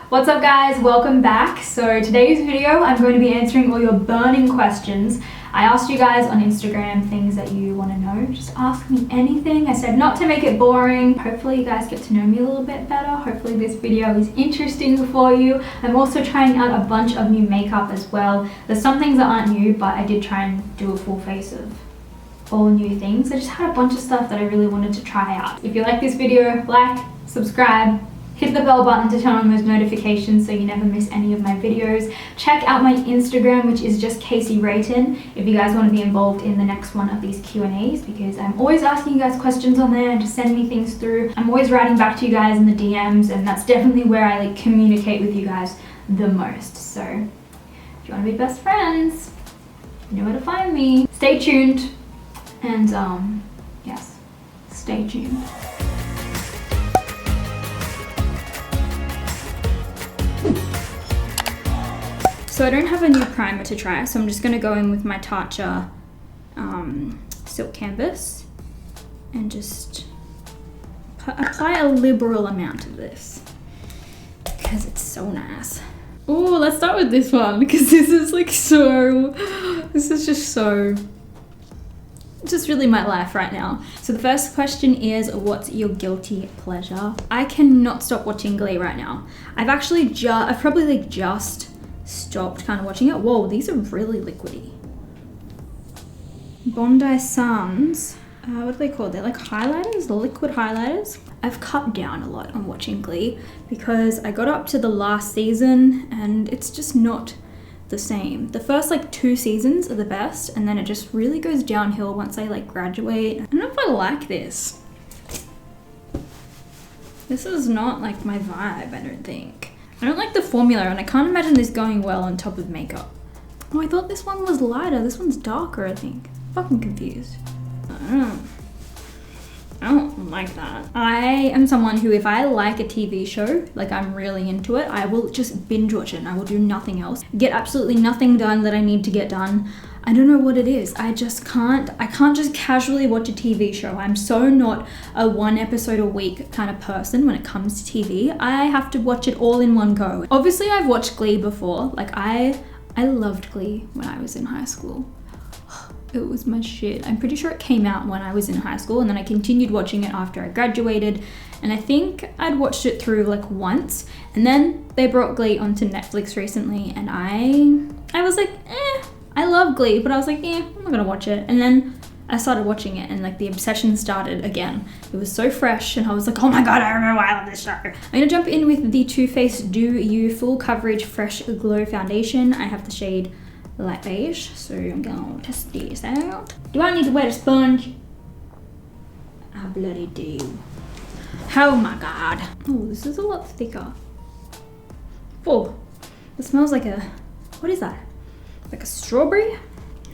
What's up guys, welcome back. So today's video I'm going to be answering all your burning questions. I asked you guys on Instagram things that you want to know. Just ask me anything. I said not to make it boring. Hopefully you guys get to know me a little bit better. Hopefully this video is interesting for you. I'm also trying out a bunch of new makeup as well. There's some things that aren't new, but I did try and do a full face of all new things. I just had a bunch of stuff that I really wanted to try out. If you like this video, like, subscribe, hit the bell button to turn on those notifications so you never miss any of my videos. Check out my Instagram, which is just Kasey Rayton, if you guys want to be involved in the next one of these Q&As, because I'm always asking you guys questions on there and just send me things through. I'm always writing back to you guys in the DMs, and that's definitely where I communicate with you guys the most. So if you want to be best friends, you know where to find me. Stay tuned, and yes, stay tuned. So I don't have a new primer to try, so I'm just going to go in with my Tatcha Silk Canvas and just apply a liberal amount of this because it's so nice. Oh, let's start with this one because this is just really my life right now. So the first question is, what's your guilty pleasure? I cannot stop watching Glee right now. I've probably just stopped kind of watching it. Whoa, these are really liquidy. Bondi Suns, what are they called? They're like highlighters, liquid highlighters. I've cut down a lot on watching Glee because I got up to the last season and it's just not the same. The first 2 seasons are the best, and then it just really goes downhill once I graduate. I don't know if I like this. This is not my vibe, I don't think. I don't like the formula, and I can't imagine this going well on top of makeup. Oh, I thought this one was lighter. This one's darker, I think. Fucking confused. I don't like that. I am someone who, if I like a TV show, I'm really into it, I will just binge watch it and I will do nothing else. Get absolutely nothing done that I need to get done. I don't know what it is. I can't just casually watch a TV show. I'm so not a 1 episode a week kind of person when it comes to TV. I have to watch it all in one go. Obviously, I've watched Glee before. I loved Glee when I was in high school. It was my shit. I'm pretty sure it came out when I was in high school, and then I continued watching it after I graduated, and I think I'd watched it through once, and then they brought Glee onto Netflix recently, and I was like, I love Glee, but I was like, I'm not gonna watch it. And then I started watching it, and the obsession started again. It was so fresh, and I was like, oh my god, I remember why I love this show. I'm gonna jump in with the Too Faced Do You Full Coverage Fresh Glow Foundation. I have the shade Light Beige, so I'm gonna test this out. Do I need to wet a sponge? I bloody do. Oh my god. Oh, this is a lot thicker. Oh, it smells like a, what is that? Like a strawberry?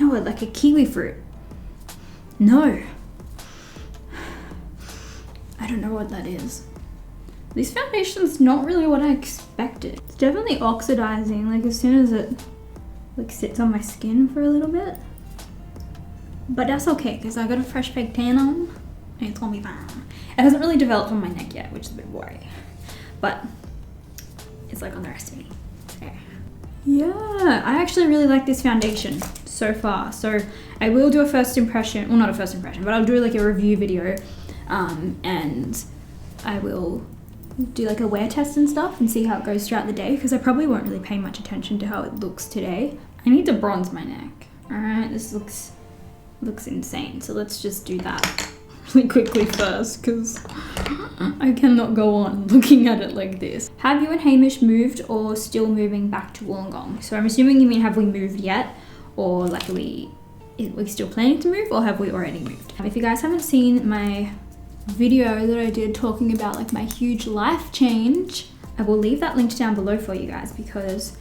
No, like a kiwi fruit. No. I don't know what that is. This foundation's not really what I expected. It's definitely oxidizing, as soon as it sits on my skin for a little bit. But that's okay, because I got a fresh fake tan on, and it's gonna be fine. It hasn't really developed on my neck yet, which is a bit worrying. But it's on the rest of me. Okay. Yeah, I actually really like this foundation so far. So I will do a first impression, well, not a first impression, but I'll do a review video, and I will do a wear test and stuff and see how it goes throughout the day, because I probably won't really pay much attention to how it looks today. I need to bronze my neck. All right, this looks insane. So let's just do that really quickly first, because I cannot go on looking at it like this. Have you and Hamish moved or still moving back to Wollongong? So I'm assuming you mean, have we moved yet, or are we still planning to move, or have we already moved? If you guys haven't seen my video that I did talking about my huge life change, I will leave that linked down below for you guys, because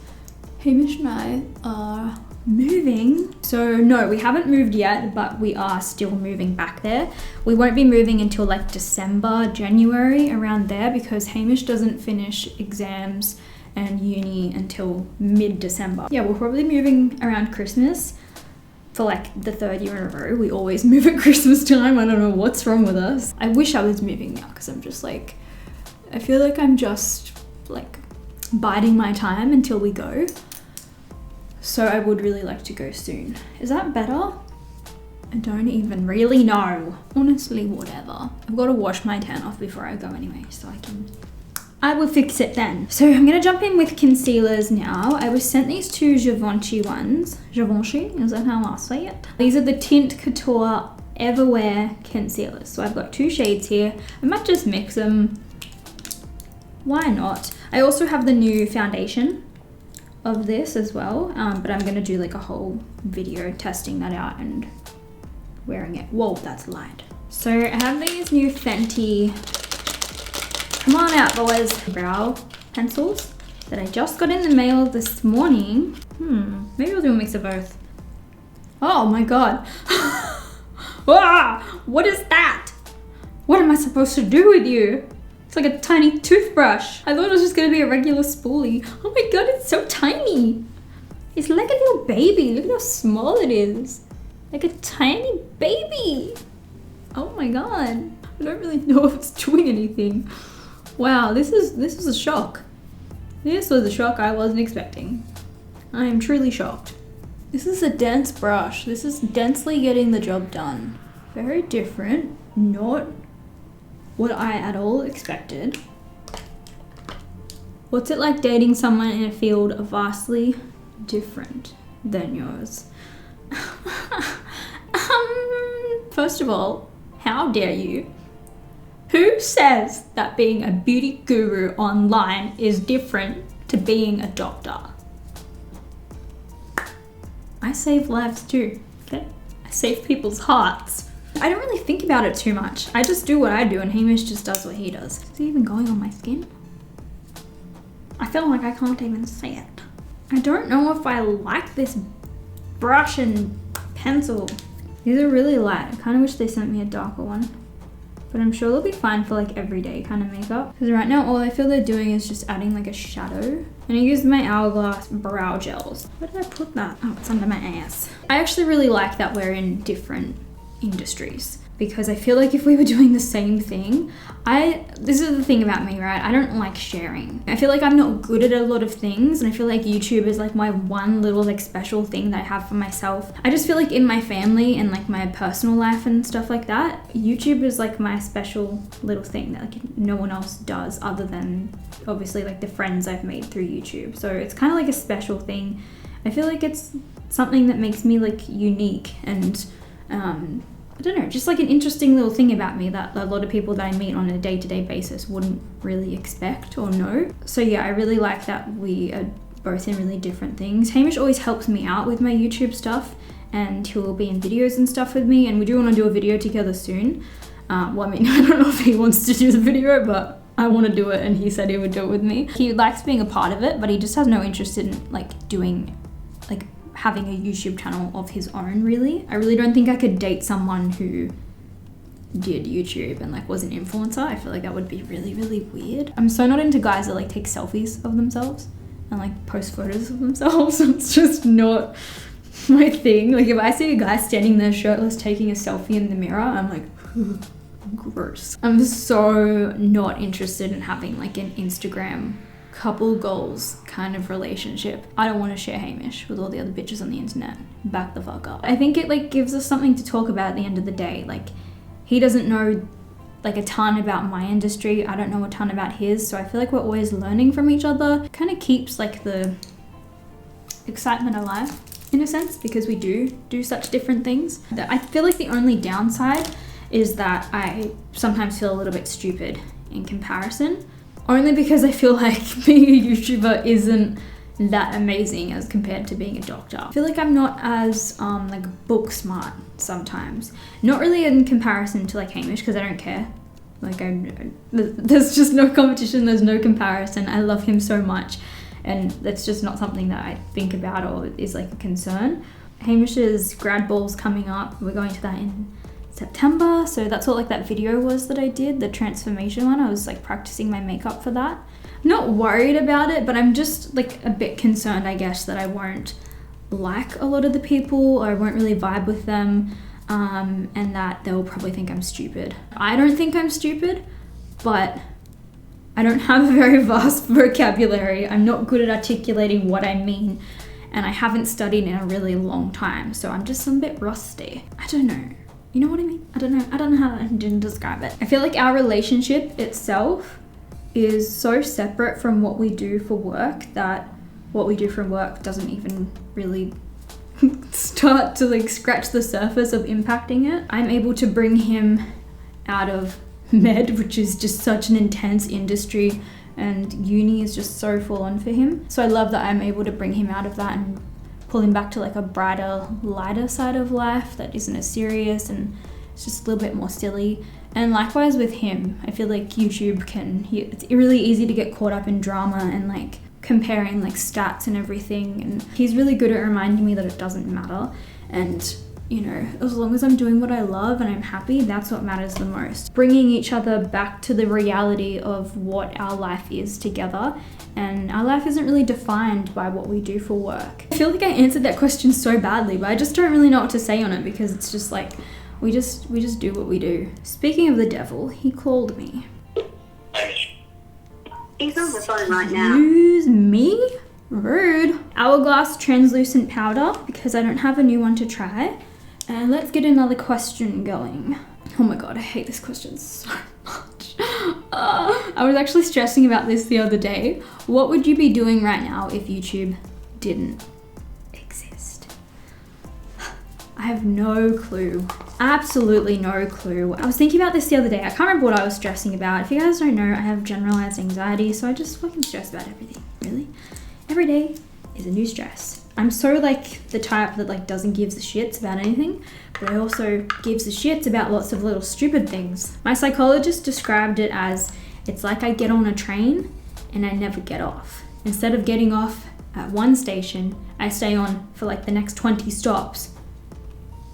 Hamish and I are moving. So no, we haven't moved yet, but we are still moving back there. We won't be moving until December, January, around there, because Hamish doesn't finish exams and uni until mid-December. Yeah, we're probably moving around Christmas for the 3rd year in a row. We always move at Christmas time. I don't know what's wrong with us. I wish I was moving now, because I'm just I feel like I'm just biding my time until we go. So I would really like to go soon. Is that better? I don't even really know. Honestly, whatever. I've got to wash my tan off before I go anyway, so I will fix it then. So I'm gonna jump in with concealers now. I was sent these two Givenchy ones. Givenchy, is that how I say it? These are the Tint Couture Everwear concealers. So I've got 2 shades here. I might just mix them. Why not? I also have the new foundation of this as well, but I'm gonna do like a whole video testing that out and wearing it. Whoa, that's light. So I have these new Fenty, come on out boys, brow pencils that I just got in the mail this morning. Maybe I'll do a mix of both. Oh my god. Ah, what is that? What am I supposed to do with you? It's like a tiny toothbrush. I thought it was just gonna be a regular spoolie. Oh my god, it's so tiny. It's like a little baby. Look at how small it is. Like a tiny baby. Oh my god. I don't really know if it's doing anything. Wow, this was a shock. This was a shock I wasn't expecting. I am truly shocked. This is a dense brush. This is densely getting the job done. Very different. Not what I at all expected. What's it like dating someone in a field vastly different than yours? First of all, how dare you? Who says that being a beauty guru online is different to being a doctor? I save lives too, okay? I save people's hearts. I don't really think about it too much. I just do what I do and Hamish just does what he does. Is he even going on my skin? I feel like I can't even see it. I don't know if I like this brush and pencil. These are really light. I kind of wish they sent me a darker one. But I'm sure they'll be fine for like everyday kind of makeup. Because right now all I feel they're doing is just adding like a shadow. And I used my Hourglass brow gels. Where did I put that? Oh, it's under my ass. I actually really like that we're in different industries. Because I feel like if we were doing the same thing, this is the thing about me, right? I don't like sharing. I feel like I'm not good at a lot of things, and I feel like YouTube is like my one little like special thing that I have for myself. I just feel like in my family and like my personal life and stuff like that, YouTube is like my special little thing that like no one else does other than obviously like the friends I've made through YouTube. So it's kind of like a special thing. I feel like it's something that makes me like unique and I don't know, just like an interesting little thing about me that a lot of people that I meet on a day-to-day basis wouldn't really expect or know. So yeah, I really like that we are both in really different things. Hamish always helps me out with my YouTube stuff and he'll be in videos and stuff with me, and we do want to do a video together soon. Well, I mean, I don't know if he wants to do the video, but I want to do it and he said he would do it with me. He likes being a part of it, but he just has no interest in like doing like having a YouTube channel of his own, really. I really don't think I could date someone who did YouTube and like was an influencer. I feel like that would be really, really weird. I'm so not into guys that like take selfies of themselves and like post photos of themselves. It's just not my thing. Like if I see a guy standing there shirtless taking a selfie in the mirror, I'm like, gross. I'm so not interested in having like an Instagram couple goals kind of relationship. I don't want to share Hamish with all the other bitches on the internet. Back the fuck up. I think it like gives us something to talk about at the end of the day. Like he doesn't know like a ton about my industry. I don't know a ton about his. So I feel like we're always learning from each other. Kind of keeps like the excitement alive in a sense, because we do such different things. I feel like the only downside is that I sometimes feel a little bit stupid in comparison. Only because I feel like being a YouTuber isn't that amazing as compared to being a doctor. I feel like I'm not as like book smart sometimes. Not really in comparison to like Hamish, because I don't care. Like there's just no competition, there's no comparison. I love him so much and that's just not something that I think about or is like a concern. Hamish's grad ball's coming up. We're going to that in September, so that's what like that video was that I did, the transformation one. I was like practicing my makeup for that. I'm not worried about it, but I'm just like a bit concerned, I guess, that I won't like a lot of the people or I won't really vibe with them, and that they'll probably think I'm stupid. I don't think I'm stupid, but I don't have a very vast vocabulary. I'm not good at articulating what I mean, and I haven't studied in a really long time, so I'm just a bit rusty. I don't know. You know what I mean? I don't know how to describe it. I feel like our relationship itself is so separate from what we do for work that what we do for work doesn't even really start to like scratch the surface of impacting it. I'm able to bring him out of med, which is just such an intense industry, and uni is just so full on for him. So I love that I'm able to bring him out of that and pull him back to like a brighter, lighter side of life that isn't as serious and it's just a little bit more silly. And likewise with him, I feel like YouTube it's really easy to get caught up in drama and like comparing like stats and everything, and he's really good at reminding me that it doesn't matter, and you know, as long as I'm doing what I love and I'm happy, that's what matters the most. Bringing each other back to the reality of what our life is together, and our life isn't really defined by what we do for work. I feel like I answered that question so badly, but I just don't really know what to say on it because it's just like, we just do what we do. Speaking of the devil, he called me. He's on the phone right now. Excuse me? Rude. Hourglass translucent powder, because I don't have a new one to try. And let's get another question going. Oh my god, I hate this question so much. I was actually stressing about this the other day. What would you be doing right now if YouTube didn't exist? I have no clue. Absolutely no clue. I was thinking about this the other day. I can't remember what I was stressing about. If you guys don't know, I have generalized anxiety, so I just fucking stress about everything, really. Every day is a new stress. I'm so like the type that like doesn't give a shits about anything, but I also gives a shits about lots of little stupid things. My psychologist described it as, it's like I get on a train and I never get off. Instead of getting off at one station, I stay on for like the next 20 stops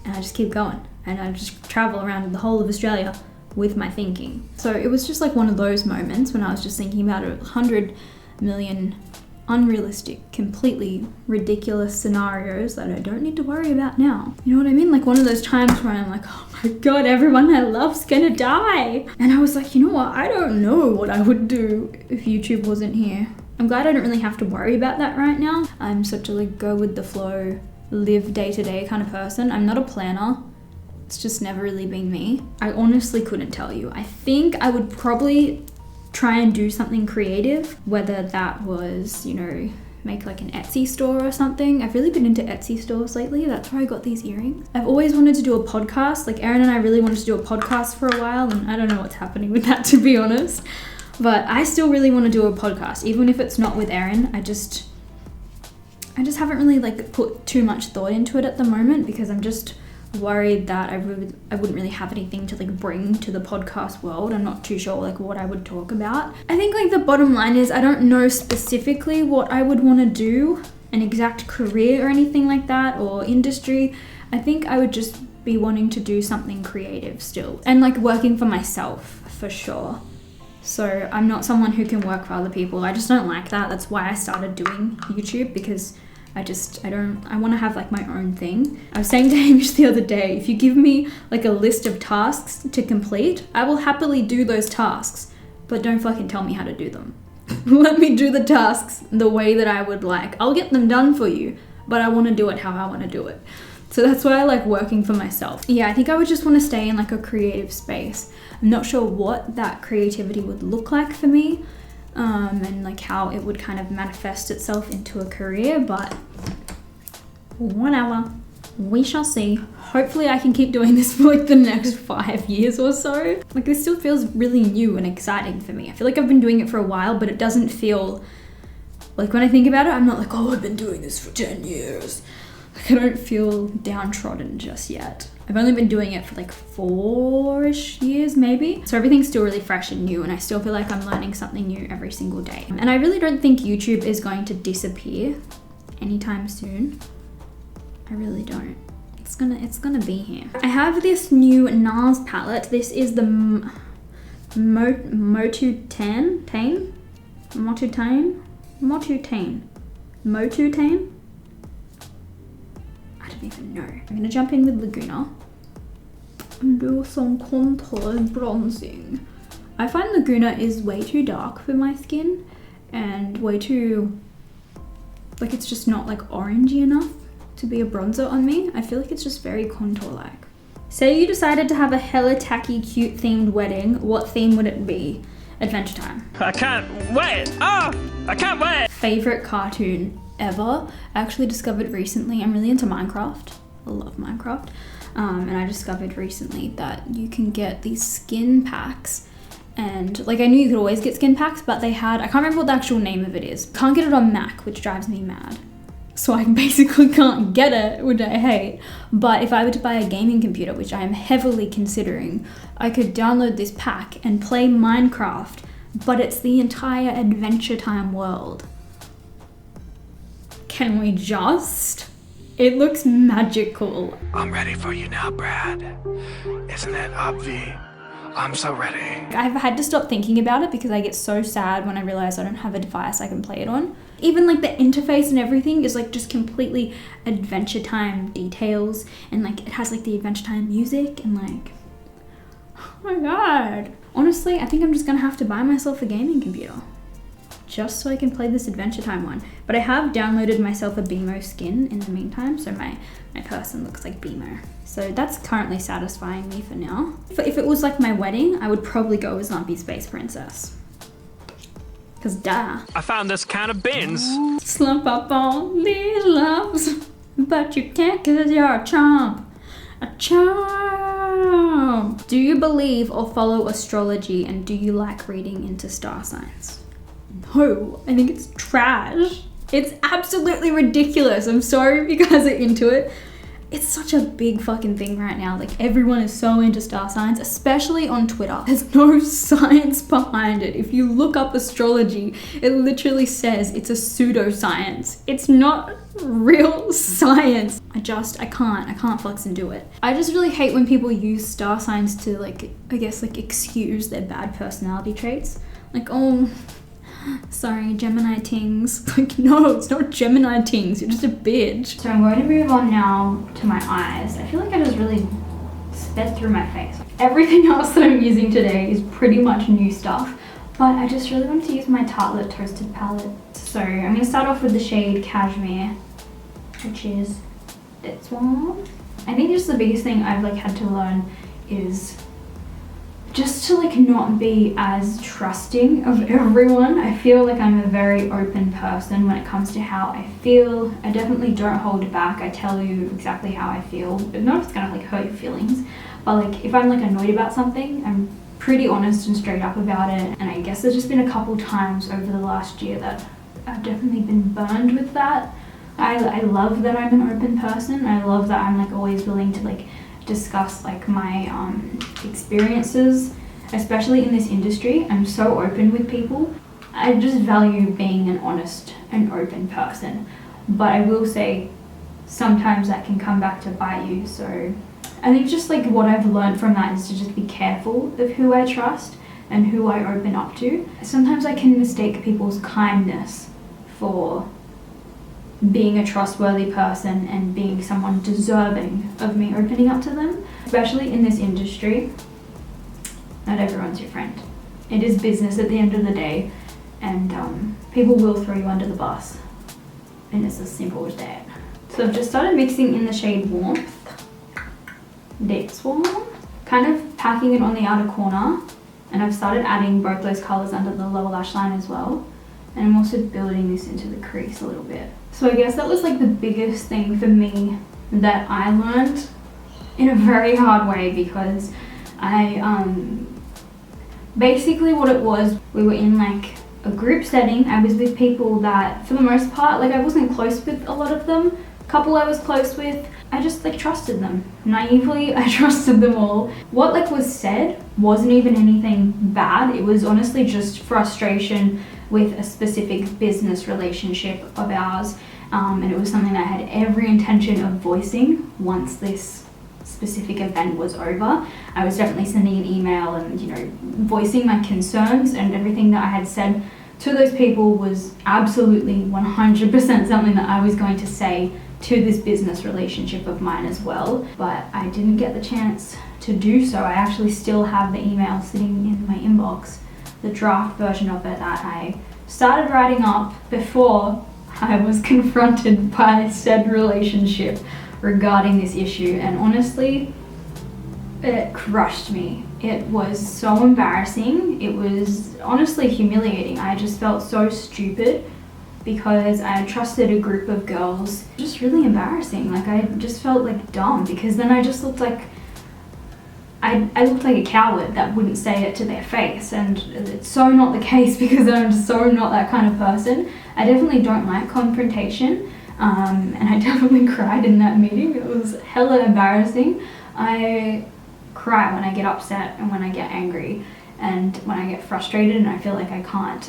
and I just keep going, and I just travel around the whole of Australia with my thinking. So it was just like one of those moments when I was just thinking about 100 million unrealistic, completely ridiculous scenarios that I don't need to worry about now. You know what I mean? Like one of those times where I'm like, oh my god, everyone I love's gonna die. And I was like, you know what? I don't know what I would do if YouTube wasn't here. I'm glad I don't really have to worry about that right now. I'm such a like go with the flow, live day to day kind of person. I'm not a planner. It's just never really been me. I honestly couldn't tell you. I think I would probably try and do something creative, whether that was, you know, make like an Etsy store or something. I've really been into Etsy stores lately. That's where I got these earrings. I've always wanted to do a podcast. Like Erin and I really wanted to do a podcast for a while, and I don't know what's happening with that, to be honest. But I still really want to do a podcast, even if it's not with Erin. I just haven't really like put too much thought into it at the moment because I'm just worried that I wouldn't really have anything to like bring to the podcast world. I'm not too sure like what I would talk about. I think like the bottom line is I don't know specifically what I would want to do, an exact career or anything like that, or industry. I think I would just be wanting to do something creative still, and like working for myself for sure. So I'm not someone who can work for other people. I just don't like that. That's why I started doing YouTube, because I want to have like my own thing. I was saying to Hamish the other day, if you give me like a list of tasks to complete, I will happily do those tasks, but don't fucking tell me how to do them. Let me do the tasks the way that I would like. I'll get them done for you, but I want to do it how I want to do it. So that's why I like working for myself. Yeah, I think I would just want to stay in like a creative space. I'm not sure what that creativity would look like for me, and like how it would kind of manifest itself into a career, but whatever, we shall see. Hopefully I can keep doing this for like the next 5 years or so. Like this still feels really new and exciting for me. I feel like I've been doing it for a while, but it doesn't feel like, when I think about it, I'm not like, oh, I've been doing this for 10 years. Like I don't feel downtrodden just yet. I've only been doing it for like 4-ish years maybe. So everything's still really fresh and new, and I still feel like I'm learning something new every single day. And I really don't think YouTube is going to disappear anytime soon. I really don't. It's gonna be here. I have this new NARS palette. This is the Motutane. I don't even know. I'm gonna jump in with Laguna and do some contour bronzing. I find Laguna is way too dark for my skin and way too, like it's just not like orangey enough to be a bronzer on me. I feel like it's just very contour-like. Say you decided to have a hella tacky, cute themed wedding, what theme would it be? Adventure Time. I can't wait! Oh! I can't wait! Favorite cartoon ever. I actually discovered recently, I'm really into Minecraft. I love Minecraft. And I discovered recently that you can get these skin packs, and like I knew you could always get skin packs, but they had, I can't remember what the actual name of it is. Can't get it on Mac, which drives me mad. So I basically can't get it, which I hate. But if I were to buy a gaming computer, which I am heavily considering, I could download this pack and play Minecraft, but it's the entire Adventure Time world. Can we just? It looks magical. I'm ready for you now, Brad. Isn't it obvious? I'm so ready. I've had to stop thinking about it because I get so sad when I realize I don't have a device I can play it on. Even like the interface and everything is like just completely Adventure Time details, and like it has like the Adventure Time music and like, oh my god. Honestly, I think I'm just gonna have to buy myself a gaming computer just so I can play this Adventure Time one. But I have downloaded myself a BMO skin in the meantime, so my person looks like BMO. So that's currently satisfying me for now. If it was like my wedding, I would probably go as Lumpy Space Princess. Cause duh. I found this can of beans. Slump up all these loves, but you can't cause you're a chomp. A chomp. Do you believe or follow astrology, and do you like reading into star signs? No, I think it's trash. It's absolutely ridiculous. I'm sorry if you guys are into it. It's such a big fucking thing right now. Like everyone is so into star signs, especially on Twitter. There's no science behind it. If you look up astrology, it literally says it's a pseudoscience. It's not real science. I can't flex and do it. I just really hate when people use star signs to like, I guess like excuse their bad personality traits. Like, oh, sorry, Gemini tings. Like, no, it's not Gemini tings. You're just a bitch. So I'm going to move on now to my eyes. I feel like I just really sped through my face. Everything else that I'm using today is pretty much new stuff, but I just really want to use my Tartelette Toasted palette. So I'm going to start off with the shade Cashmere, which is this one. I think just the biggest thing I've like had to learn is just to like not be as trusting of everyone. I feel like I'm a very open person when it comes to how I feel. I definitely don't hold back. I tell you exactly how I feel, but not if it's gonna like hurt your feelings. But like if I'm like annoyed about something, I'm pretty honest and straight up about it. And I guess there's just been a couple times over the last year that I've definitely been burned with that. I love that I'm an open person. I love that I'm like always willing to like discuss like my experiences, especially in this industry. I'm so open with people. I just value being an honest and open person, but I will say sometimes that can come back to bite you. So I think just like what I've learned from that is to just be careful of who I trust and who I open up to. Sometimes I can mistake people's kindness for being a trustworthy person and being someone deserving of me opening up to them. Especially in this industry, not everyone's your friend. It is business at the end of the day, and people will throw you under the bus, and it's as simple as that. So I've just started mixing in the shade Warmth. This one, kind of packing it on the outer corner, and I've started adding both those colors under the lower lash line as well. And I'm also building this into the crease a little bit. So I guess that was like the biggest thing for me that I learned in a very hard way, because I basically what it was, we were in like a group setting. I was with people that for the most part, like I wasn't close with a lot of them. A couple I was close with, I just like trusted them. Naively, I trusted them all. What like was said wasn't even anything bad. It was honestly just frustration with a specific business relationship of ours. And it was something that I had every intention of voicing once this specific event was over. I was definitely sending an email and, you know, voicing my concerns, and everything that I had said to those people was absolutely 100% something that I was going to say to this business relationship of mine as well. But I didn't get the chance to do so. I actually still have the email sitting in my inbox, the draft version of it that I started writing up before I was confronted by said relationship regarding this issue, and honestly, it crushed me. It was so embarrassing. It was honestly humiliating. I just felt so stupid because I had trusted a group of girls. Just really embarrassing. Like, I just felt like dumb, because then I just looked like I looked like a coward that wouldn't say it to their face, and it's so not the case because I'm just so not that kind of person. I definitely don't like confrontation, and I definitely cried in that meeting. It was hella embarrassing. I cry when I get upset and when I get angry and when I get frustrated and I feel like I can't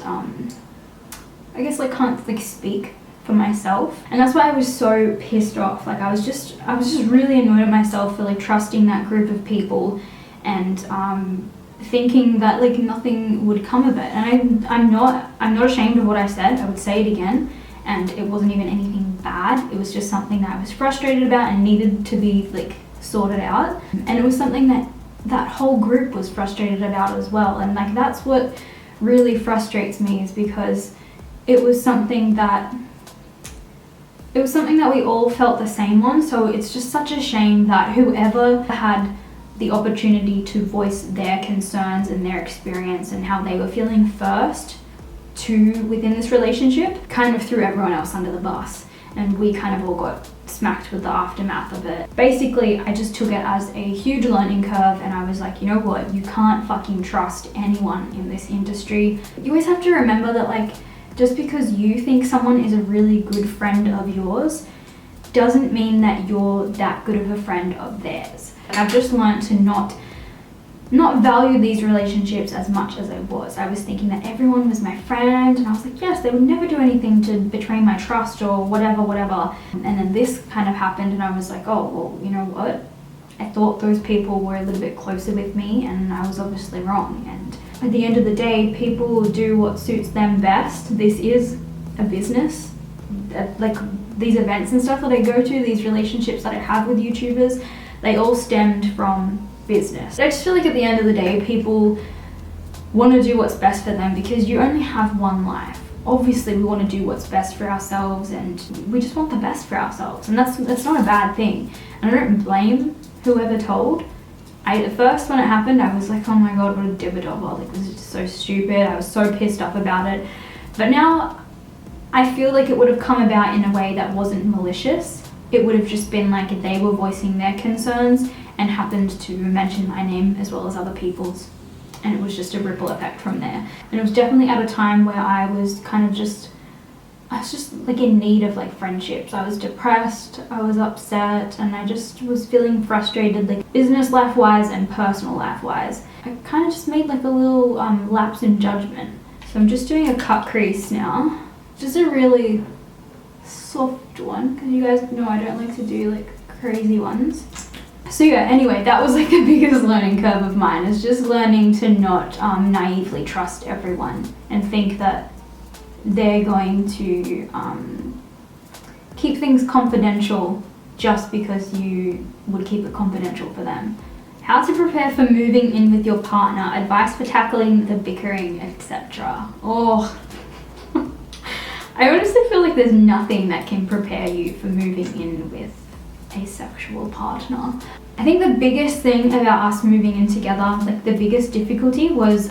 can't speak for myself, and that's why I was so pissed off. Like, I was just really annoyed at myself for like trusting that group of people and thinking that like nothing would come of it. And I'm not ashamed of what I said. I would say it again, and it wasn't even anything bad. It was just something that I was frustrated about and needed to be like sorted out, and it was something that whole group was frustrated about as well. And like, that's what really frustrates me, is because it was something that we all felt the same on. So it's just such a shame that whoever had the opportunity to voice their concerns and their experience and how they were feeling first within this relationship kind of threw everyone else under the bus, and we kind of all got smacked with the aftermath of it. Basically, I just took it as a huge learning curve, and I was like, you know what, you can't fucking trust anyone in this industry. You always have to remember that, like, just because you think someone is a really good friend of yours doesn't mean that you're that good of a friend of theirs. I've just learned to not value these relationships as much as I was. I was thinking that everyone was my friend, and I was like, yes, they would never do anything to betray my trust or whatever. And then this kind of happened, and I was like, oh, well, you know what? I thought those people were a little bit closer with me, and I was obviously wrong. And at the end of the day, people do what suits them best. This is a business. Like, these events and stuff that I go to, these relationships that I have with YouTubers, they all stemmed from business. I just feel like at the end of the day, people want to do what's best for them, because you only have one life. Obviously, we want to do what's best for ourselves, and we just want the best for ourselves, and that's not a bad thing. And I don't blame whoever told. At first, when it happened, I was like, oh my god, what a dibba-dobber, like, this is just so stupid. I was so pissed off about it. But now I feel like it would have come about in a way that wasn't malicious. It would have just been like they were voicing their concerns and happened to mention my name as well as other people's, and it was just a ripple effect from there. And it was definitely at a time where I was just like in need of like friendships. I was depressed, I was upset, and I just was feeling frustrated, like business life wise and personal life wise. I kind of just made like a little lapse in judgment. So I'm just doing a cut crease now, just a really soft one, because you guys know I don't like to do like crazy ones. So yeah, anyway, that was like the biggest learning curve of mine, is just learning to not naively trust everyone and think that they're going to keep things confidential just because you would keep it confidential for them. How to prepare for moving in with your partner, advice for tackling the bickering, etc. Oh, I honestly feel like there's nothing that can prepare you for moving in with a sexual partner. I think the biggest thing about us moving in together, like the biggest difficulty, was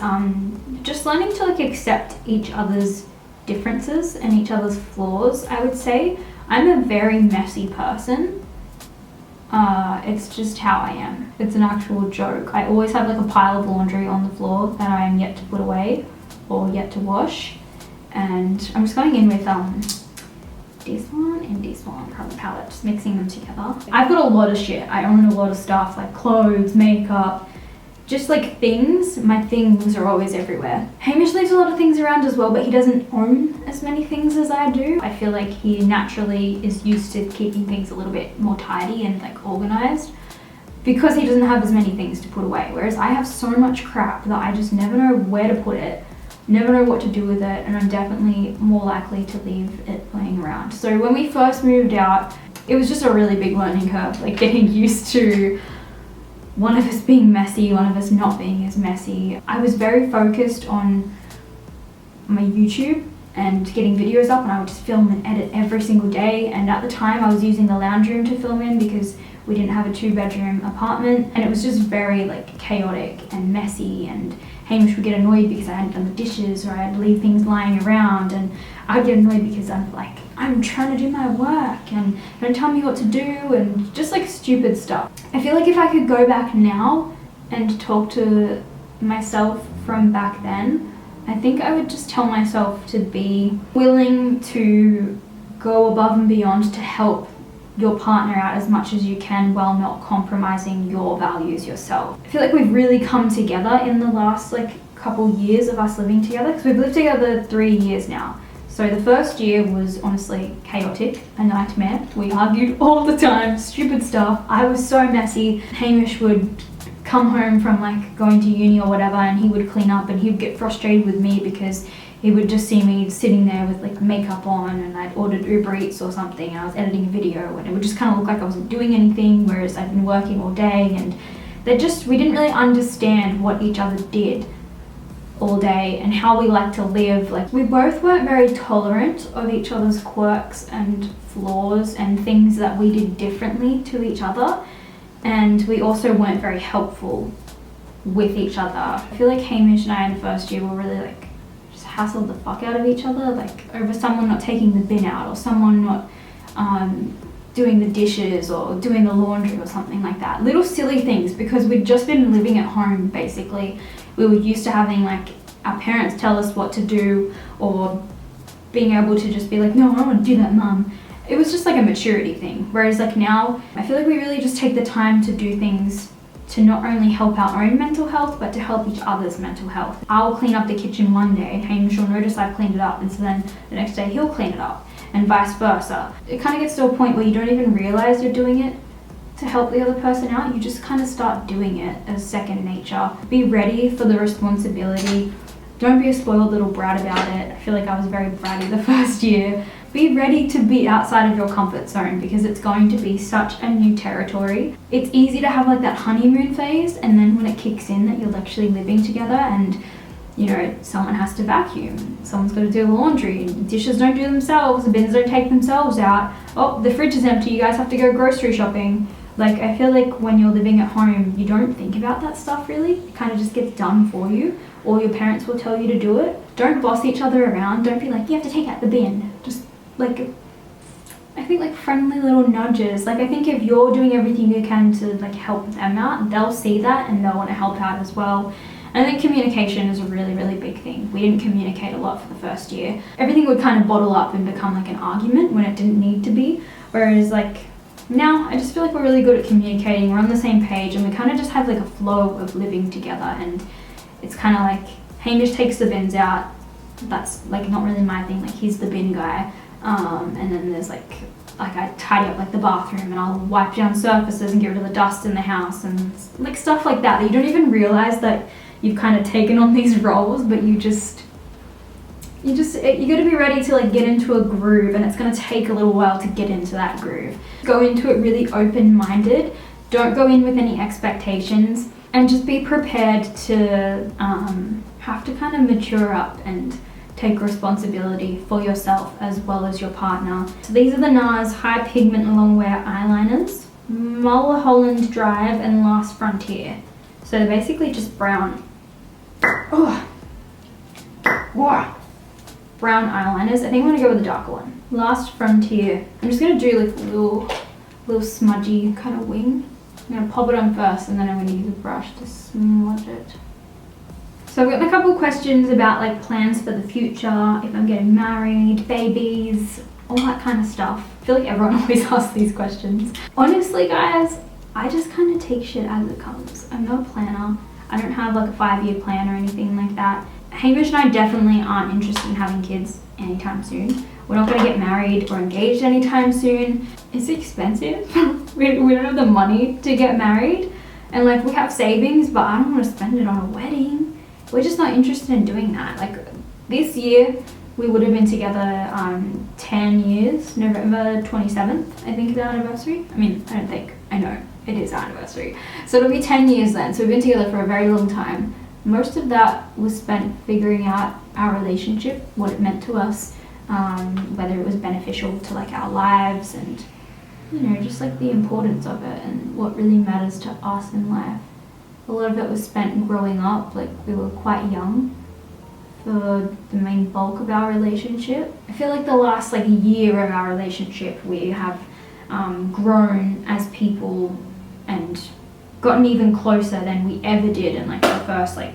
just learning to like accept each other's differences and each other's flaws. I would say I'm a very messy person. It's just how I am. It's an actual joke. I always have like a pile of laundry on the floor that I am yet to put away or yet to wash. And I'm just going in with this one and this one from the palette, just mixing them together. I've got a lot of shit. I own a lot of stuff, like clothes, makeup, just like things. My things are always everywhere. Hamish leaves a lot of things around as well, but he doesn't own as many things as I do. I feel like he naturally is used to keeping things a little bit more tidy and like organized, because he doesn't have as many things to put away. Whereas I have so much crap that I just never know where to put it, never know what to do with it, and I'm definitely more likely to leave it laying around. So when we first moved out, it was just a really big learning curve, like getting used to one of us being messy, one of us not being as messy. I was very focused on my YouTube and getting videos up, and I would just film and edit every single day. And at the time I was using the lounge room to film in because we didn't have a 2-bedroom apartment, and it was just very like chaotic and messy, and Hamish would get annoyed because I hadn't done the dishes, or I'd leave things lying around, and I'd get annoyed because I'm like, I'm trying to do my work and don't tell me what to do, and just like stupid stuff. I feel like if I could go back now and talk to myself from back then, I think I would just tell myself to be willing to go above and beyond to help your partner out as much as you can while not compromising your values yourself. I feel like we've really come together in the last like couple years of us living together, because we've lived together 3 years now. So the first year was honestly chaotic, a nightmare. We argued all the time, stupid stuff. I was so messy. Hamish would come home from like going to uni or whatever, and he would clean up, and he would get frustrated with me because he would just see me sitting there with like makeup on, and I'd ordered Uber Eats or something, and I was editing a video, and it would just kind of look like I wasn't doing anything, whereas I'd been working all day. And we didn't really understand what each other did all day and how we like to live. Like, we both weren't very tolerant of each other's quirks and flaws and things that we did differently to each other, and we also weren't very helpful with each other. I feel like Hamish and I in the first year were really like just hassled the fuck out of each other, like over someone not taking the bin out, or someone not doing the dishes or doing the laundry or something like that. Little silly things, because we'd just been living at home basically. We were used to having like our parents tell us what to do, or being able to just be like, no, I don't want to do that, mum. It was just like a maturity thing. Whereas like now, I feel like we really just take the time to do things to not only help our own mental health, but to help each other's mental health. I'll clean up the kitchen one day and Hamish will notice I've cleaned it up, and so then the next day he'll clean it up, and vice versa. It kind of gets to a point where you don't even realize you're doing it to help the other person out. You just kind of start doing it as second nature. Be ready for the responsibility. Don't be a spoiled little brat about it. I feel like I was very bratty the first year. Be ready to be outside of your comfort zone, because it's going to be such a new territory. It's easy to have like that honeymoon phase, and then when it kicks in that you're actually living together, and you know, someone has to vacuum, someone's got to do the laundry, dishes don't do themselves, the bins don't take themselves out, oh, the fridge is empty, you guys have to go grocery shopping. Like, I feel like when you're living at home, you don't think about that stuff really. It kind of just gets done for you, or your parents will tell you to do it. Don't boss each other around. Don't be like, you have to take out the bin. Just like, I think like friendly little nudges. Like, I think if you're doing everything you can to like help them out, they'll see that and they'll want to help out as well. And I think communication is a really, really big thing. We didn't communicate a lot for the first year. Everything would kind of bottle up and become like an argument when it didn't need to be. Whereas like now, I just feel like we're really good at communicating. We're on the same page, and we kind of just have like a flow of living together. And it's kind of like Hamish takes the bins out. That's like not really my thing. Like, he's the bin guy. And then there's like I tidy up like the bathroom, and I'll wipe down surfaces and get rid of the dust in the house, and like stuff like that. You don't even realize that you've kind of taken on these roles, but you got to be ready to like get into a groove, and it's going to take a little while to get into that groove. Go into it really open-minded. Don't go in with any expectations, and just be prepared to have to kind of mature up and take responsibility for yourself as well as your partner. So these are the NARS High Pigment Long Wear Eyeliners, Mulholland Drive and Last Frontier. So they're basically just brown. Oh, wow. Brown eyeliners. I think I'm gonna go with the darker one. Last Frontier. I'm just gonna do like a little smudgy kind of wing. I'm gonna pop it on first, and then I'm gonna use a brush to smudge it. So I've got a couple questions about like plans for the future, if I'm getting married, babies, all that kind of stuff. I feel like everyone always asks these questions. Honestly, guys, I just kind of take shit as it comes. I'm not a planner. I don't have like a 5-year plan or anything like that. Hamish and I definitely aren't interested in having kids anytime soon. We're not going to get married or engaged anytime soon. It's expensive. we don't have the money to get married. And like, we have savings, but I don't want to spend it on a wedding. We're just not interested in doing that. Like, this year, we would have been together 10 years. November 27th, I think, is our anniversary. I mean, I don't think. I know. It is our anniversary. So it'll be 10 years then. So we've been together for a very long time. Most of that was spent figuring out our relationship, what it meant to us, whether it was beneficial to like our lives and, you know, just like the importance of it and what really matters to us in life. A lot of it was spent growing up, like we were quite young for the main bulk of our relationship. I feel like the last like year of our relationship we have grown as people and gotten even closer than we ever did in like the first like,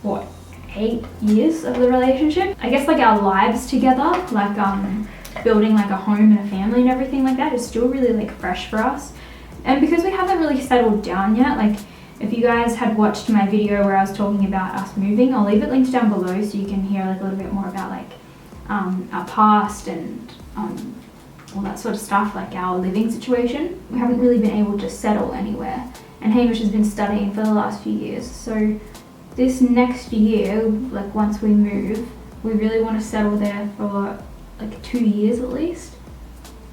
what, 8 years of the relationship. I guess like our lives together, like building like a home and a family and everything like that is still really like fresh for us. And because we haven't really settled down yet, like if you guys had watched my video where I was talking about us moving, I'll leave it linked down below so you can hear like a little bit more about like our past and all that sort of stuff, like our living situation. We haven't really been able to settle anywhere, and Hamish has been studying for the last few years. So this next year, like once we move, we really want to settle there for like 2 years at least,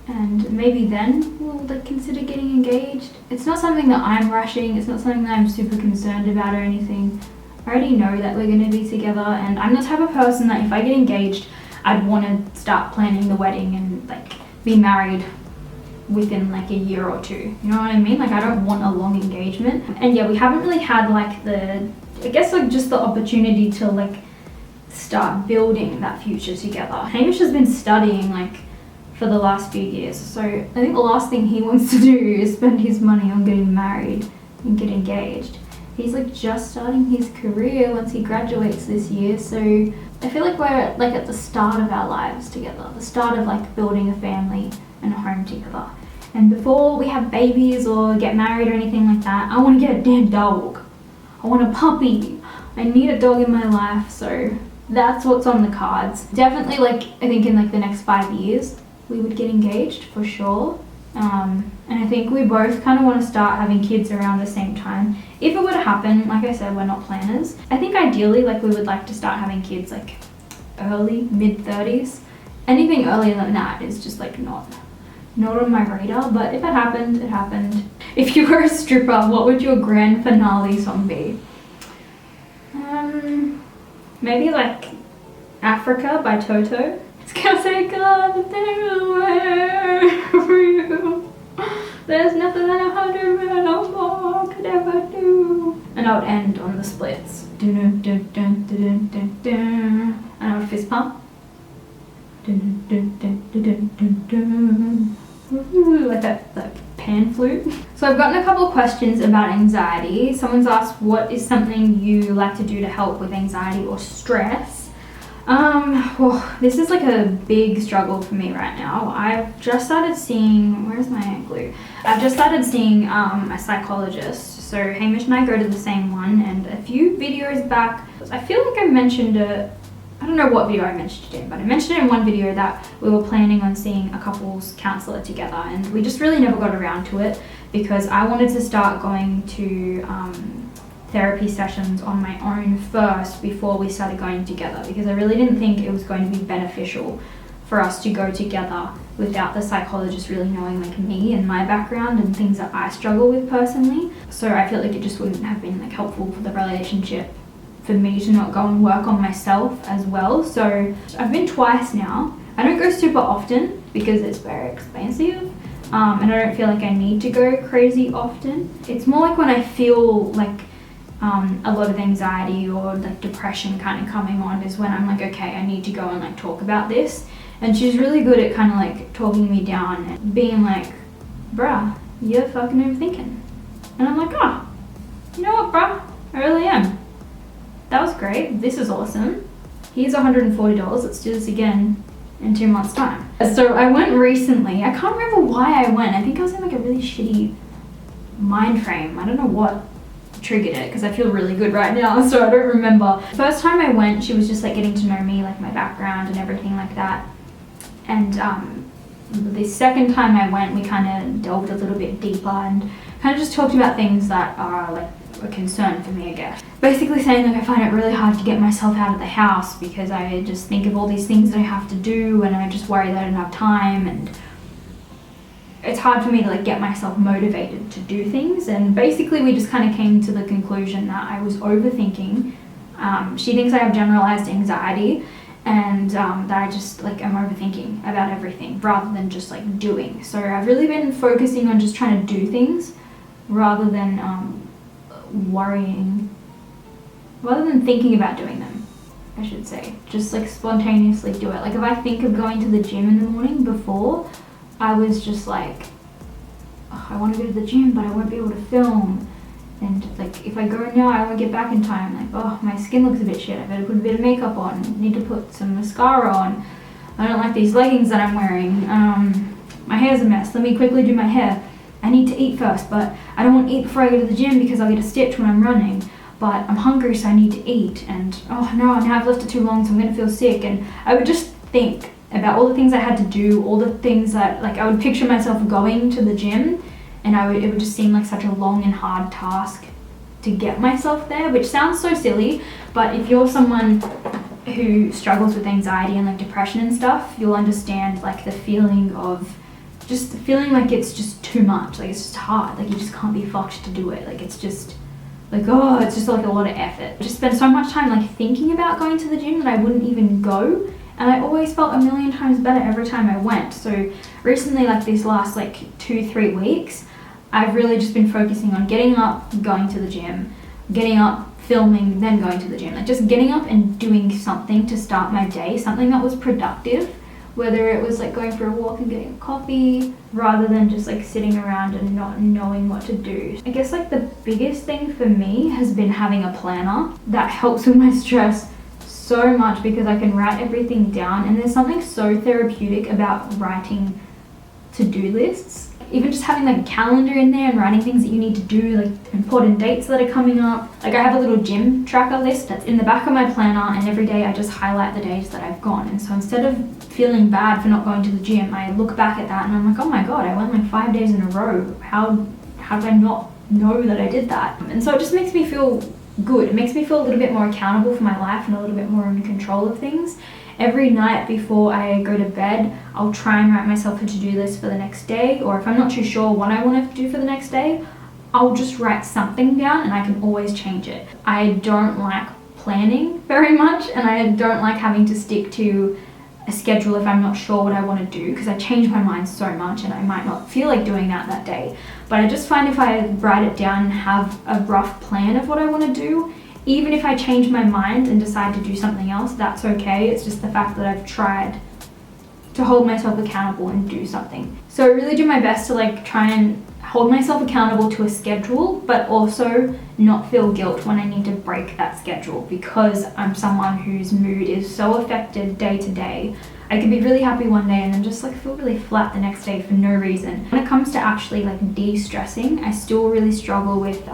and maybe then we'll like consider getting engaged. It's not something that I'm rushing, it's not something that I'm super concerned about or anything. I already know that we're going to be together, and I'm the type of person that if I get engaged, I'd want to start planning the wedding and like be married within like a year or two, you know what I mean? Like I don't want a long engagement. And yeah, we haven't really had like the, I guess like just the opportunity to like start building that future together. Hamish has been studying like for the last few years, so I think the last thing he wants to do is spend his money on getting married and get engaged. He's like just starting his career once he graduates this year, so I feel like we're like at the start of our lives together, the start of like building a family and a home together. And before we have babies or get married or anything like that, I want to get a damn dog. I want a puppy. I need a dog in my life, so that's what's on the cards. Definitely like I think in like the next 5 years we would get engaged for sure. And I think we both kind of want to start having kids around the same time. If it were to happen, like I said, we're not planners. I think ideally like we would like to start having kids like early, mid-30s. Anything earlier than that is just like not on my radar, but if it happened, it happened. If you were a stripper, what would your grand finale song be? Maybe like Africa by Toto. It's gonna say God away for you. There's nothing that 100 men or more could ever do. And I would end on the splits. Dun, dun, dun, dun, dun, dun. And I would fist pump. Dun, dun, dun, dun, dun, dun, dun. Ooh, like that pan flute. So I've gotten a couple of questions about anxiety. Someone's asked what is something you like to do to help with anxiety or stress. Well, this is like a big struggle for me right now. I've just started seeing, where's my glue? I've just started seeing a psychologist. So Hamish and I go to the same one, and a few videos back, I feel like I mentioned it, I don't know what video I mentioned it in, but I mentioned it in one video that we were planning on seeing a couples counselor together, and we just really never got around to it because I wanted to start going to therapy sessions on my own first before we started going together, because I really didn't think it was going to be beneficial for us to go together without the psychologist really knowing like me and my background and things that I struggle with personally. So I feel like it just wouldn't have been like helpful for the relationship for me to not go and work on myself as well. So I've been twice now. I don't go super often because it's very expensive, and I don't feel like I need to go crazy often. It's more like when I feel like a lot of anxiety or like depression kind of coming on is when I'm like, okay, I need to go and like talk about this. And she's really good at kind of like talking me down and being like, bruh, you're fucking overthinking. And I'm like, oh, you know what, bruh, I really am. That was great. This is awesome. Here's $140. Let's do this again in 2 months' time. So I went recently. I can't remember why I went. I think I was in like a really shitty mind frame. I don't know what triggered it because I feel really good right now, so I don't remember. First time I went, she was just like getting to know me, like my background and everything like that. And the second time I went, we kind of delved a little bit deeper and kind of just talked about things that are like a concern for me, I guess. Basically saying like I find it really hard to get myself out of the house because I just think of all these things that I have to do and I just worry that I don't have time, and it's hard for me to like get myself motivated to do things. And basically we just kind of came to the conclusion that I was overthinking. She thinks I have generalized anxiety, and that I just like am overthinking about everything rather than just like doing. So I've really been focusing on just trying to do things rather than thinking about doing them, I should say. Just like spontaneously do it. Like if I think of going to the gym in the morning, before I was just like, oh, I want to go to the gym but I won't be able to film, and like if I go now I won't get back in time. Like, oh, my skin looks a bit shit, I better put a bit of makeup on, need to put some mascara on, I don't like these leggings that I'm wearing, my hair's a mess, let me quickly do my hair, I need to eat first, but I don't want to eat before I go to the gym because I'll get a stitch when I'm running, but I'm hungry so I need to eat, and oh no, now I've left it too long so I'm gonna feel sick. And I would just think about all the things I had to do, all the things that, like, I would picture myself going to the gym, and it would just seem like such a long and hard task to get myself there, which sounds so silly, but if you're someone who struggles with anxiety and like depression and stuff, you'll understand like the feeling of just feeling like it's just too much, like it's just hard, like you just can't be fucked to do it, like it's just like, oh, it's just like a lot of effort. I just spent so much time like thinking about going to the gym that I wouldn't even go, and I always felt a million times better every time I went. So recently, like these last like 2-3 weeks, I've really just been focusing on getting up, going to the gym, getting up, filming, then going to the gym. Like just getting up and doing something to start my day, something that was productive, whether it was like going for a walk and getting a coffee, rather than just like sitting around and not knowing what to do. I guess like the biggest thing for me has been having a planner that helps with my stress so much, because I can write everything down, and there's something so therapeutic about writing to-do lists. Even just having like a calendar in there and writing things that you need to do, like important dates that are coming up. Like I have a little gym tracker list that's in the back of my planner, and every day I just highlight the days that I've gone. And so instead of feeling bad for not going to the gym, I look back at that and I'm like, oh my god, I went like 5 days in a row. How did I not know that I did that? And so it just makes me feel good. It makes me feel a little bit more accountable for my life and a little bit more in control of things. Every night before I go to bed, I'll try and write myself a to-do list for the next day, or if I'm not too sure what I want to do for the next day, I'll just write something down and I can always change it. I don't like planning very much, and I don't like having to stick to a schedule if I'm not sure what I want to do, because I change my mind so much and I might not feel like doing that day. But I just find if I write it down and have a rough plan of what I want to do, even if I change my mind and decide to do something else, that's okay. It's just the fact that I've tried to hold myself accountable and do something. So I really do my best to like try and hold myself accountable to a schedule, but also not feel guilt when I need to break that schedule, because I'm someone whose mood is so affected day to day. I can be really happy one day and then just like feel really flat the next day for no reason. When it comes to actually like de-stressing, I still really struggle with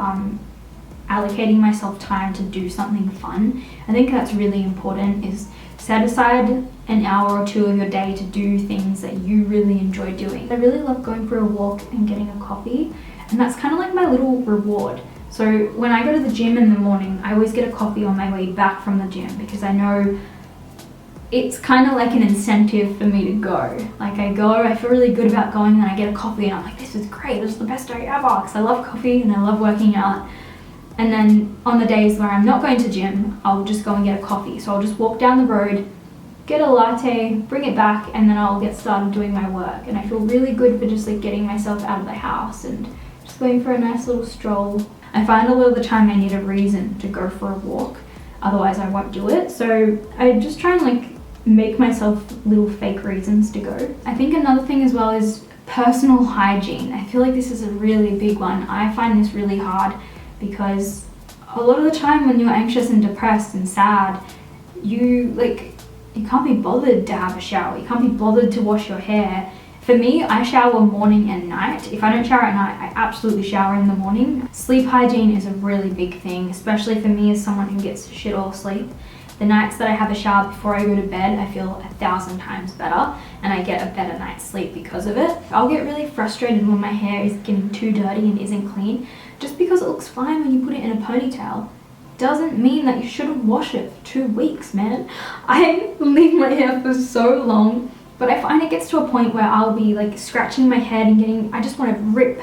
allocating myself time to do something fun. I think that's really important, is set aside an hour or two of your day to do things that you really enjoy doing. I really love going for a walk and getting a coffee, and that's kind of like my little reward. So when I go to the gym in the morning, I always get a coffee on my way back from the gym, because I know it's kind of like an incentive for me to go. Like I go, I feel really good about going, and I get a coffee and I'm like, this is great, this is the best day ever, because I love coffee and I love working out. And then on the days where I'm not going to gym, I'll just go and get a coffee. So I'll just walk down the road, get a latte, bring it back, and then I'll get started doing my work. And I feel really good for just like getting myself out of the house and just going for a nice little stroll. I find a lot of the time I need a reason to go for a walk, otherwise I won't do it. So I just try and like make myself little fake reasons to go. I think another thing as well is personal hygiene. I feel like this is a really big one. I find this really hard, because a lot of the time when you're anxious and depressed and sad, you can't be bothered to have a shower. You can't be bothered to wash your hair. For me, I shower morning and night. If I don't shower at night, I absolutely shower in the morning. Sleep hygiene is a really big thing, especially for me as someone who gets shit all sleep. The nights that I have a shower before I go to bed, I feel 1,000 times better, and I get a better night's sleep because of it. I'll get really frustrated when my hair is getting too dirty and isn't clean. Just because it looks fine when you put it in a ponytail doesn't mean that you shouldn't wash it for 2 weeks, man. I leave my hair for so long, But I find it gets to a point where I'll be like scratching my head and I just want to rip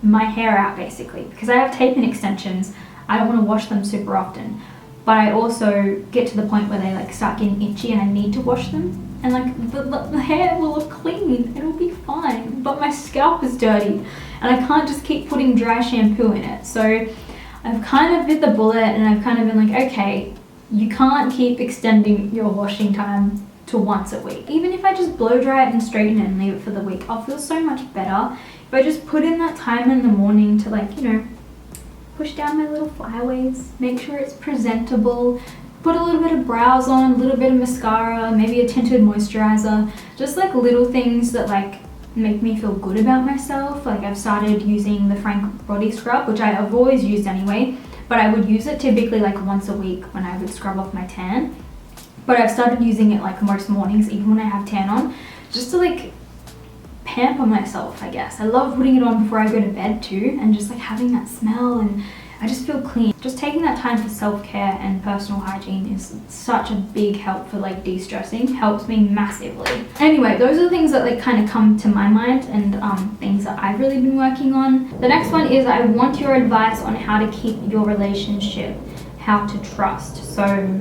my hair out basically, because I have tape and extensions. I don't want to wash them super often, but I also get to the point where they like start getting itchy and I need to wash them, and like the hair will look clean, it'll be fine, but my scalp is dirty and I can't just keep putting dry shampoo in it. So I've kind of bit the bullet and I've kind of been like, okay, you can't keep extending your washing time to once a week. Even if I just blow dry it and straighten it and leave it for the week, I'll feel so much better if I just put in that time in the morning to like, you know, push down my little flyaways, make sure it's presentable, put a little bit of brows on, a little bit of mascara, maybe a tinted moisturizer, just like little things that like make me feel good about myself. Like I've started using the Frank body scrub, which I've always used anyway, but I would use it typically like once a week when I would scrub off my tan. But I've started using it like most mornings, even when I have tan on, just to like pamper myself, I guess. I love putting it on before I go to bed too, and just like having that smell, and I just feel clean. Just taking that time for self-care and personal hygiene is such a big help for like de-stressing, helps me massively. Anyway, those are the things that like kind of come to my mind, and things that I've really been working on. The next one is I want your advice on how to keep your relationship, how to trust. So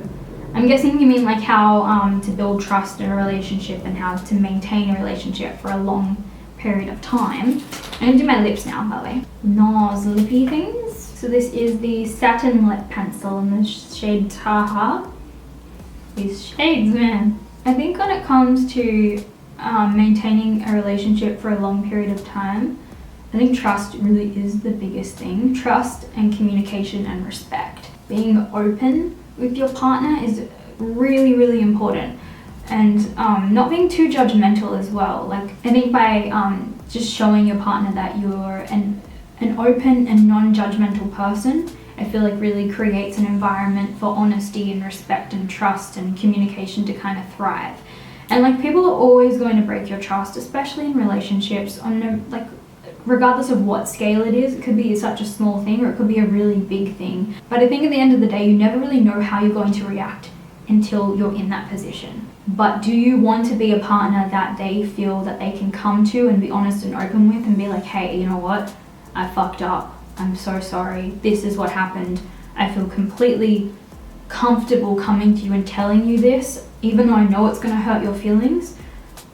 I'm guessing you mean like how to build trust in a relationship and how to maintain a relationship for a long period of time. I'm gonna do my lips now, by the way. NARS lippy things. So this is the Satin Lip Pencil in the shade Taha. These shades, man. I think when it comes to maintaining a relationship for a long period of time, I think trust really is the biggest thing. Trust and communication and respect. Being open with your partner is really, really important, and not being too judgmental as well. Like I think by just showing your partner that you're an open and non-judgmental person, I feel like really creates an environment for honesty and respect and trust and communication to kind of thrive. And like people are always going to break your trust, especially in relationships, on like regardless of what scale it is. It could be such a small thing or it could be a really big thing. But I think at the end of the day, you never really know how you're going to react until you're in that position. But do you want to be a partner that they feel that they can come to and be honest and open with and be like, hey, you know what? I fucked up. I'm so sorry. This is what happened. I feel completely comfortable coming to you and telling you this, even though I know it's going to hurt your feelings,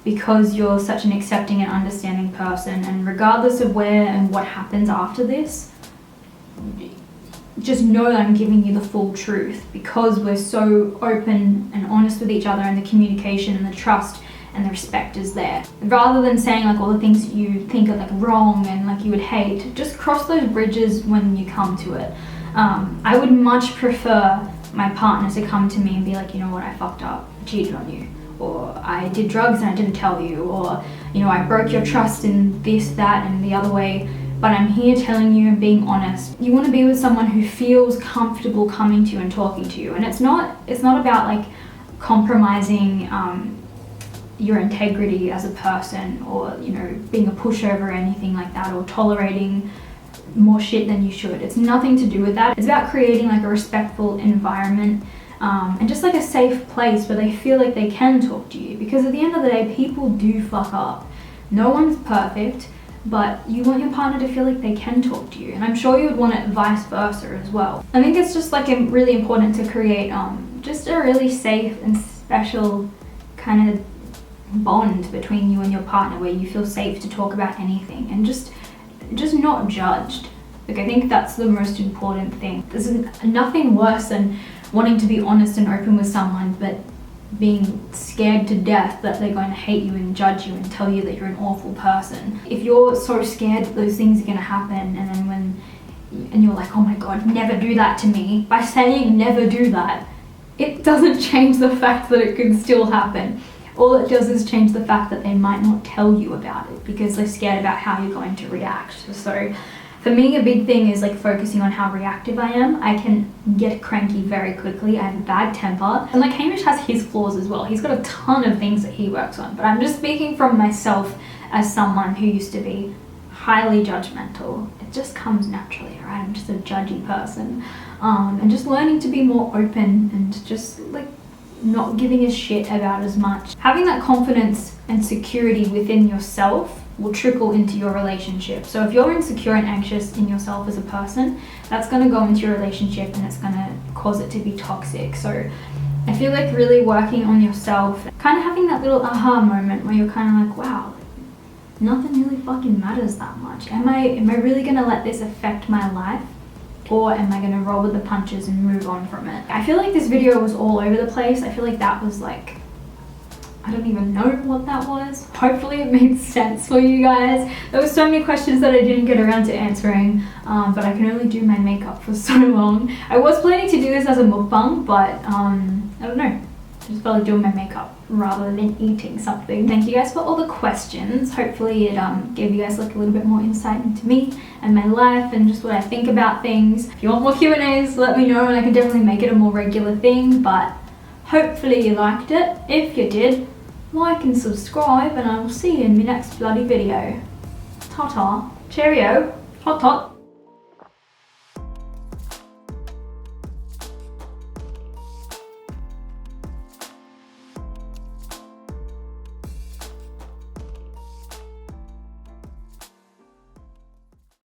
because you're such an accepting and understanding person, and regardless of where and what happens after this, just know that I'm giving you the full truth, because we're so open and honest with each other, and the communication and the trust and the respect is there. Rather than saying like all the things that you think are like wrong and like you would hate, just cross those bridges when you come to it. I would much prefer my partner to come to me and be like, you know what, I fucked up, I cheated on you, or I did drugs and I didn't tell you, or you know, I broke your trust in this, that, and the other way, but I'm here telling you and being honest. You want to be with someone who feels comfortable coming to you and talking to you, and it's not about like compromising your integrity as a person, or you know, being a pushover or anything like that, or tolerating more shit than you should. It's nothing to do with that. It's about creating like a respectful environment, and just like a safe place where they feel like they can talk to you, because at the end of the day, people do fuck up. No one's perfect, but you want your partner to feel like they can talk to you, and I'm sure you would want it vice versa as well. I think it's just like really important to create just a really safe and special kind of bond between you and your partner, where you feel safe to talk about anything and just not judged. Like I think that's the most important thing. There's nothing worse than wanting to be honest and open with someone but being scared to death that they're going to hate you and judge you and tell you that you're an awful person. If you're so scared that those things are going to happen, and then and you're like, oh my god, never do that to me, by saying never do that, it doesn't change the fact that it could still happen. All it does is change the fact that they might not tell you about it because they're scared about how you're going to react. So for me, a big thing is like focusing on how reactive I am. I can get cranky very quickly. I have a bad temper. And like Hamish has his flaws as well. He's got a ton of things that he works on. But I'm just speaking from myself as someone who used to be highly judgmental. It just comes naturally, right? I'm just a judgy person. And just learning to be more open and just like not giving a shit about as much. Having that confidence and security within yourself will trickle into your relationship. So if you're insecure and anxious in yourself as a person, that's going to go into your relationship and it's going to cause it to be toxic. So I feel like really working on yourself, kind of having that little aha moment where you're kind of like, wow, nothing really fucking matters that much. Am I really going to let this affect my life? Or am I going to roll with the punches and move on from it? I feel like this video was all over the place. I feel like that was like, I don't even know what that was. Hopefully it made sense for you guys. There were so many questions that I didn't get around to answering, but I can only do my makeup for so long. I was planning to do this as a mukbang, but I don't know. I just felt like doing my makeup rather than eating something. Thank you guys for all the questions. Hopefully it gave you guys like a little bit more insight into me and my life and just what I think about things. If you want more Q&As, let me know and I can definitely make it a more regular thing, but hopefully you liked it. If you did, like and subscribe and I will see you in my next bloody video. Ta-ta. Cheerio. Hot tot.